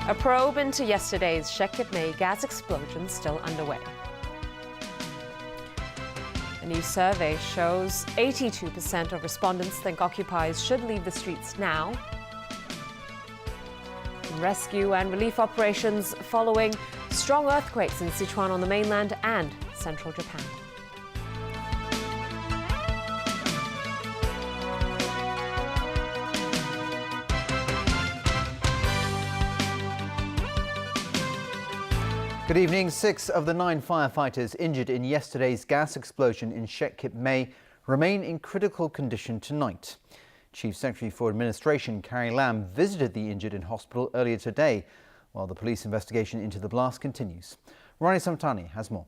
A probe into yesterday's Shek May gas explosion still underway. A new survey shows 82% of respondents think occupiers should leave the streets now. Rescue and relief operations following strong earthquakes in Sichuan on the mainland and central Japan. Good evening. 6 of the 9 firefighters injured in yesterday's gas explosion in Shek May remain in critical condition tonight. Chief Secretary for Administration Carrie Lam visited the injured in hospital earlier today, while the police investigation into the blast continues. Ronnie Samtani has more.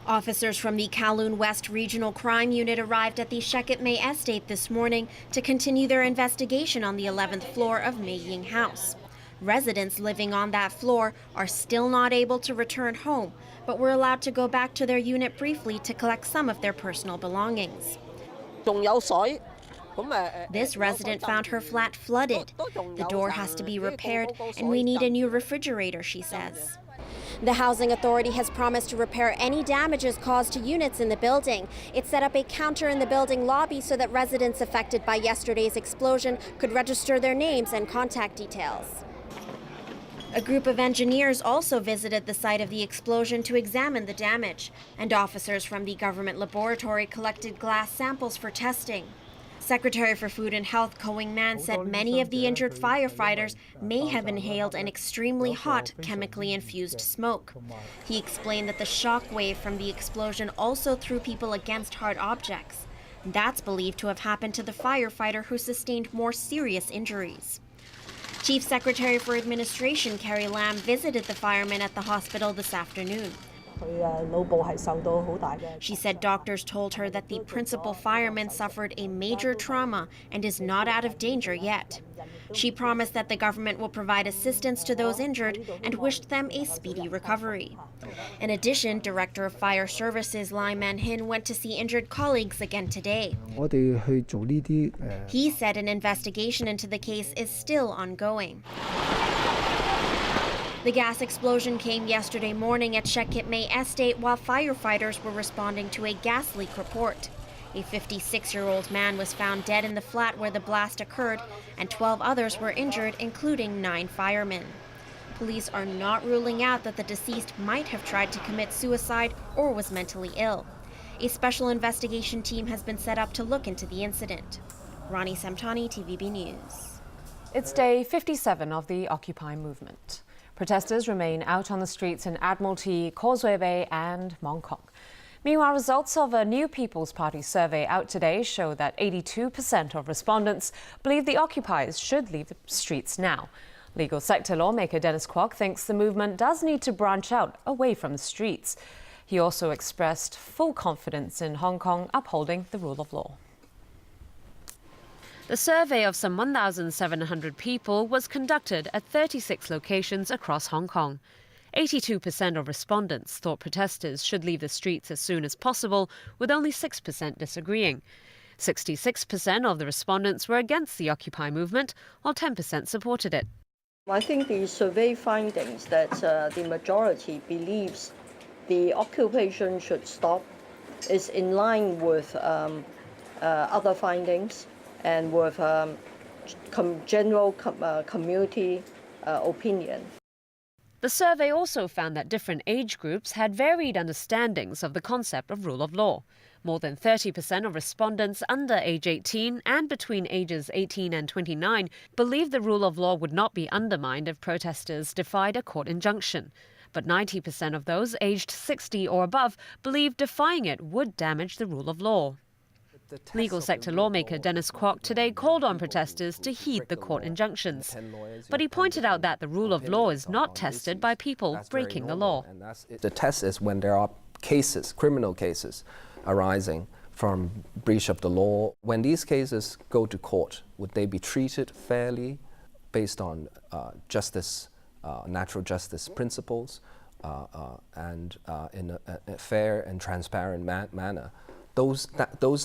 Officers from the Kowloon West Regional Crime Unit arrived at the Shek May estate this morning to continue their investigation on the 11th floor of Mei Ying House. Residents living on that floor are still not able to return home, but were allowed to go back to their unit briefly to collect some of their personal belongings. This resident found her flat flooded. The door has to be repaired, and we need a new refrigerator, she says. The housing authority has promised to repair any damages caused to units in the building. It set up a counter in the building lobby so that residents affected by yesterday's explosion could register their names and contact details. A group of engineers also visited the site of the explosion to examine the damage, and officers from the government laboratory collected glass samples for testing. Secretary for Food and Health Ko Wing-man said many of the injured firefighters may have inhaled an extremely hot, chemically infused smoke. He explained that the shock wave from the explosion also threw people against hard objects. That's believed to have happened to the firefighter who sustained more serious injuries. Chief Secretary for Administration Carrie Lam visited the firemen at the hospital this afternoon. She said doctors told her that the principal fireman suffered a major trauma and is not out of danger yet. She promised that the government will provide assistance to those injured and wished them a speedy recovery. In addition, Director of Fire Services Lai Man-hin went to see injured colleagues again today. He said an investigation into the case is still ongoing. The gas explosion came yesterday morning at Shek May estate while firefighters were responding to a gas leak report. A 56-year-old man was found dead in the flat where the blast occurred, and 12 others were injured, including 9 firemen. Police are not ruling out that the deceased might have tried to commit suicide or was mentally ill. A special investigation team has been set up to look into the incident. Ronnie Samtani, TVB News. It's day 57 of the Occupy movement. Protesters remain out on the streets in Admiralty, Causeway Bay and Mongkok. Meanwhile, results of a new People's Party survey out today show that 82% of respondents believe the occupiers should leave the streets now. Legal sector lawmaker Dennis Kwok thinks the movement does need to branch out away from the streets. He also expressed full confidence in Hong Kong upholding the rule of law. The survey of some 1,700 people was conducted at 36 locations across Hong Kong. 82% of respondents thought protesters should leave the streets as soon as possible, with only 6% disagreeing. 66% of the respondents were against the Occupy movement, while 10% supported it. I think the survey findings that the majority believes the occupation should stop is in line with other findings and with general community opinion. The survey also found that different age groups had varied understandings of the concept of rule of law. More than 30% of respondents under age 18 and between ages 18 and 29 believed the rule of law would not be undermined if protesters defied a court injunction. But 90% of those aged 60 or above believed defying it would damage the rule of law. Legal sector lawmaker Dennis Kwok today called on protesters to heed the court injunctions. But he pointed out that the rule of law is not tested by people breaking the law. The test is when there are cases, criminal cases, arising from breach of the law. When these cases go to court, would they be treated fairly based on justice, natural justice principles? and in a fair and transparent manner. Those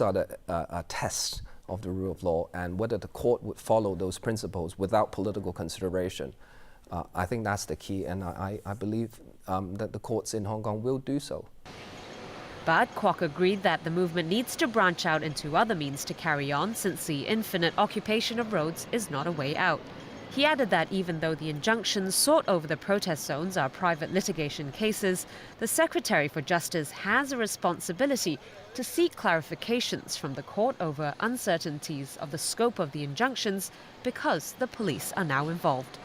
are the tests of the rule of law, and whether the court would follow those principles without political consideration. I think that's the key, and I believe that the courts in Hong Kong will do so. But Kwok agreed that the movement needs to branch out into other means to carry on, since the infinite occupation of roads is not a way out. He added that even though the injunctions sought over the protest zones are private litigation cases, the Secretary for Justice has a responsibility to seek clarifications from the court over uncertainties of the scope of the injunctions because the police are now involved.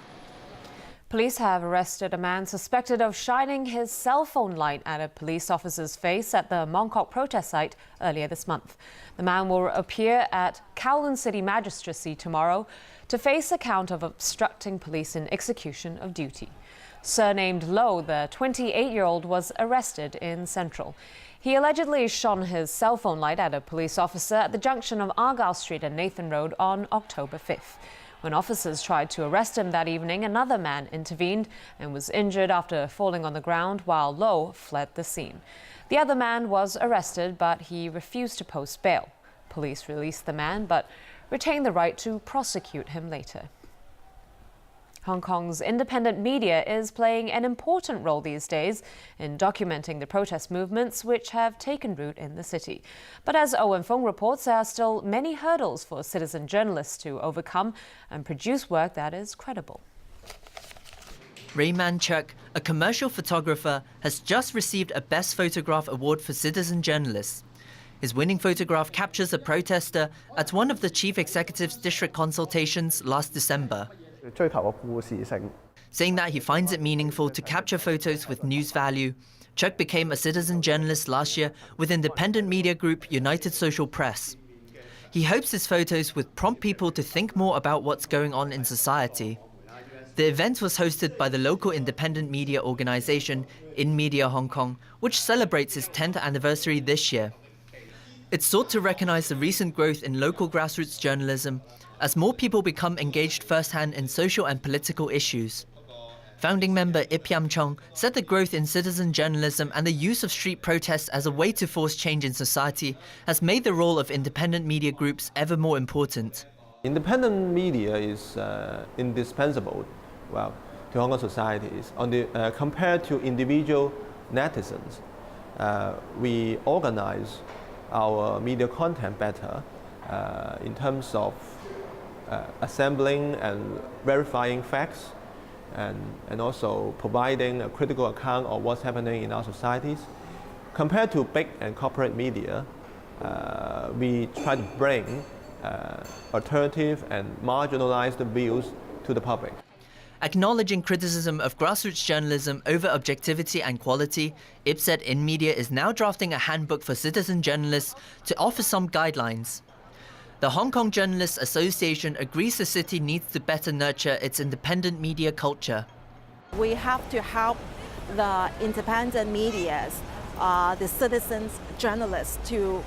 Police have arrested a man suspected of shining his cell phone light at a police officer's face at the Mong Kok protest site earlier this month. The man will appear at Kowloon City Magistracy tomorrow to face a count of obstructing police in execution of duty. Surnamed Lo, the 28-year-old was arrested in Central. He allegedly shone his cell phone light at a police officer at the junction of Argyle Street and Nathan Road on October 5th. When officers tried to arrest him that evening, another man intervened and was injured after falling on the ground while Lo fled the scene. The other man was arrested, but he refused to post bail. Police released the man, but retained the right to prosecute him later. Hong Kong's independent media is playing an important role these days in documenting the protest movements which have taken root in the city. But as Owen Fung reports, there are still many hurdles for citizen journalists to overcome and produce work that is credible. Rayman Chuk, a commercial photographer, has just received a Best Photograph Award for citizen journalists. His winning photograph captures a protester at one of the chief executive's district consultations last December. Saying that he finds it meaningful to capture photos with news value, Chuk became a citizen journalist last year with independent media group United Social Press. He hopes his photos would prompt people to think more about what's going on in society. The event was hosted by the local independent media organisation In Media Hong Kong, which celebrates its 10th anniversary this year. It sought to recognise the recent growth in local grassroots journalism as more people become engaged firsthand in social and political issues. Founding member Ip Yam Chong said the growth in citizen journalism and the use of street protests as a way to force change in society has made the role of independent media groups ever more important. Independent media is indispensable, to Hong Kong societies. Compared to individual netizens, we organize our media content better in terms of assembling and verifying facts and also providing a critical account of what's happening in our societies. Compared to big and corporate media, we try to bring alternative and marginalized views to the public. Acknowledging criticism of grassroots journalism over objectivity and quality, Ip said In Media is now drafting a handbook for citizen journalists to offer some guidelines. The Hong Kong Journalists Association agrees the city needs to better nurture its independent media culture. We have to help the independent medias, the citizens journalists to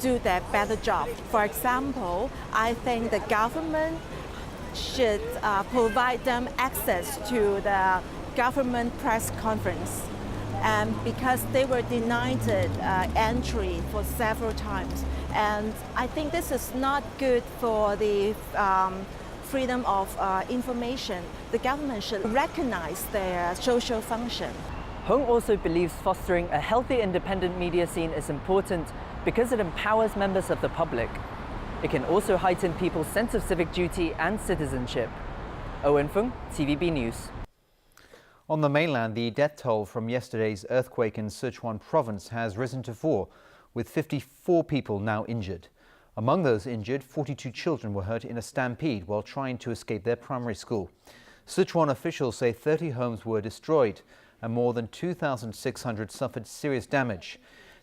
do their better job. For example, I think the government should provide them access to the government press conference, and because they were denied entry for several times. And I think this is not good for the freedom of information. The government should recognize their social function. Hung also believes fostering a healthy independent media scene is important because it empowers members of the public. It can also heighten people's sense of civic duty and citizenship. Owen Fung, TVB News. On the mainland, the death toll from yesterday's earthquake in Sichuan province has risen to 4, with 54 people now injured. Among those injured, 42 children were hurt in a stampede while trying to escape their primary school. Sichuan officials say 30 homes were destroyed and more than 2,600 suffered serious damage.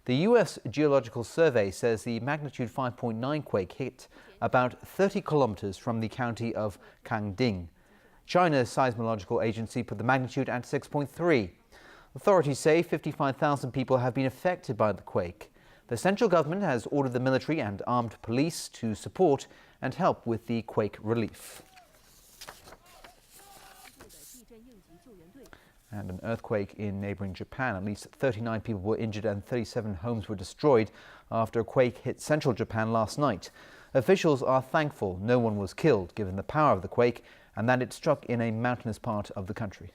The U.S. Geological Survey says the magnitude 5.9 quake hit about 30 kilometers from the county of Kangding. China's seismological agency put the magnitude at 6.3. Authorities say 55,000 people have been affected by the quake. The central government has ordered the military and armed police to support and help with the quake relief. And an earthquake in neighbouring Japan. At least 39 people were injured and 37 homes were destroyed after a quake hit central Japan last night. Officials are thankful no one was killed, given the power of the quake and that it struck in a mountainous part of the country.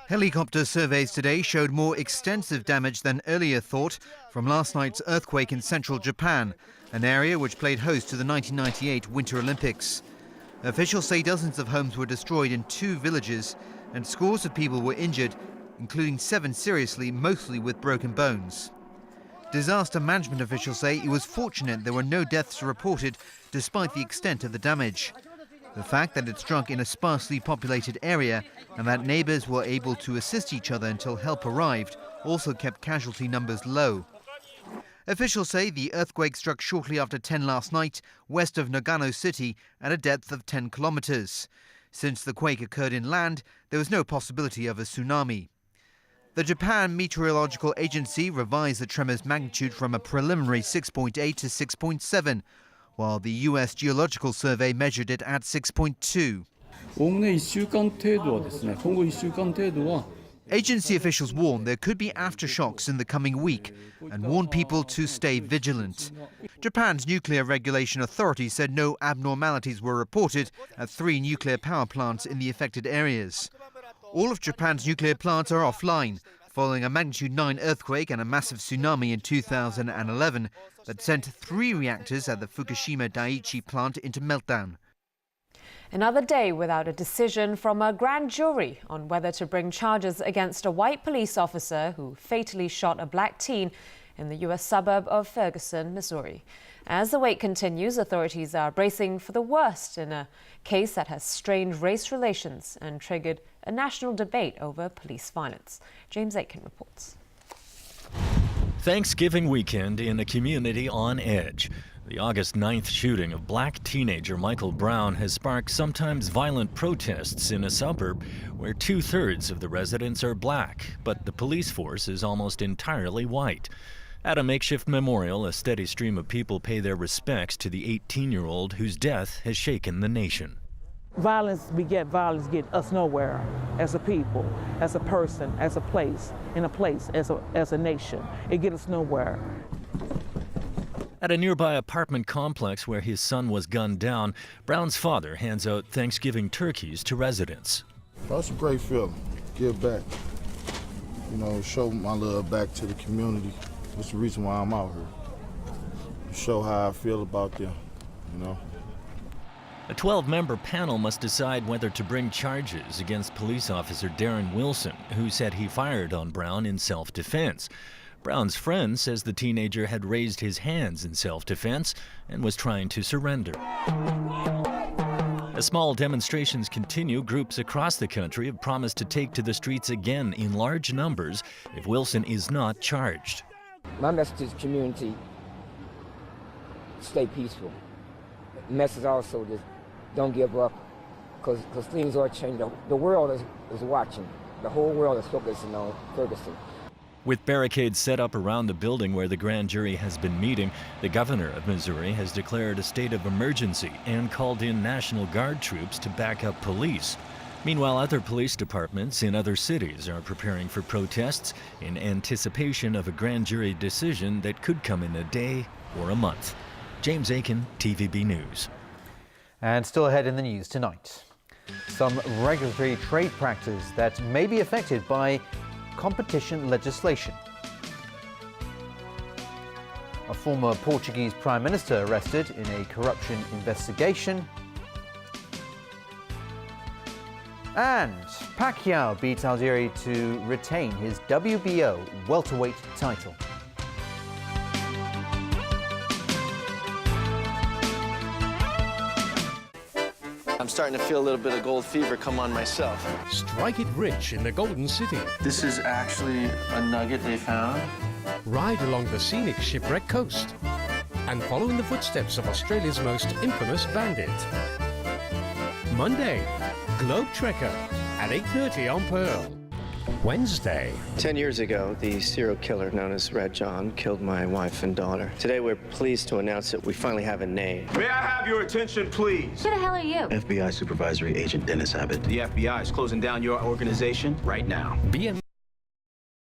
Helicopter surveys today showed more extensive damage than earlier thought from last night's earthquake in central Japan, an area which played host to the 1998 Winter Olympics. Officials say dozens of homes were destroyed in 2 villages and scores of people were injured, including 7 seriously, mostly with broken bones. Disaster management officials say it was fortunate there were no deaths reported despite the extent of the damage. The fact that it struck in a sparsely populated area and that neighbours were able to assist each other until help arrived also kept casualty numbers low. Officials say the earthquake struck shortly after 10 last night, west of Nagano City, at a depth of 10 kilometres. Since the quake occurred inland, there was no possibility of a tsunami. The Japan Meteorological Agency revised the tremor's magnitude from a preliminary 6.8 to 6.7, while the US Geological Survey measured it at 6.2. Agency officials warn there could be aftershocks in the coming week and warn people to stay vigilant. Japan's Nuclear Regulation Authority said no abnormalities were reported at 3 nuclear power plants in the affected areas. All of Japan's nuclear plants are offline, following a magnitude 9 earthquake and a massive tsunami in 2011 that sent 3 reactors at the Fukushima Daiichi plant into meltdown. Another day without a decision from a grand jury on whether to bring charges against a white police officer who fatally shot a black teen in the U.S. suburb of Ferguson, Missouri. As the wait continues, authorities are bracing for the worst in a case that has strained race relations and triggered a national debate over police violence. James Aitken reports. Thanksgiving weekend in a community on edge. The August 9th shooting of black teenager Michael Brown has sparked sometimes violent protests in a suburb where 2/3 of the residents are black, but the police force is almost entirely white. At a makeshift memorial, a steady stream of people pay their respects to the 18-year-old whose death has shaken the nation. Violence beget violence, get us nowhere as a people, as a person, as a place, as a nation. It get us nowhere. At a nearby apartment complex where his son was gunned down, Brown's father hands out Thanksgiving turkeys to residents. That's a great feeling. Give back. You know, show my love back to the community. That's the reason why I'm out here. Show how I feel about them, you know. A 12-member panel must decide whether to bring charges against police officer Darren Wilson, who said he fired on Brown in self-defense. Brown's friend says the teenager had raised his hands in self-defense and was trying to surrender. As small demonstrations continue, groups across the country have promised to take to the streets again in large numbers if Wilson is not charged. My message to the community, stay peaceful. The message also is don't give up, because things are changing. The world is watching. The whole world is focusing on Ferguson. With barricades set up around the building where the grand jury has been meeting, the governor of Missouri has declared a state of emergency and called in National Guard troops to back up police. Meanwhile, other police departments in other cities are preparing for protests in anticipation of a grand jury decision that could come in a day or a month. James Aitken, TVB News. And still ahead in the news tonight, some regulatory trade practice that may be affected by competition legislation. A former Portuguese Prime Minister arrested in a corruption investigation. And Pacquiao beats Algieri to retain his WBO welterweight title. I'm starting to feel a little bit of gold fever come on myself. Strike it rich in the Golden City. This is actually a nugget they found. Ride along the scenic Shipwreck Coast and follow in the footsteps of Australia's most infamous bandit. Monday, Globe Trekker at 8:30 on Pearl. Wednesday. 10 years ago, the serial killer known as Red John killed my wife and daughter. Today, we're pleased to announce that we finally have a name. May I have your attention, please? Who the hell are you? FBI Supervisory Agent Dennis Abbott. The FBI is closing down your organization right now.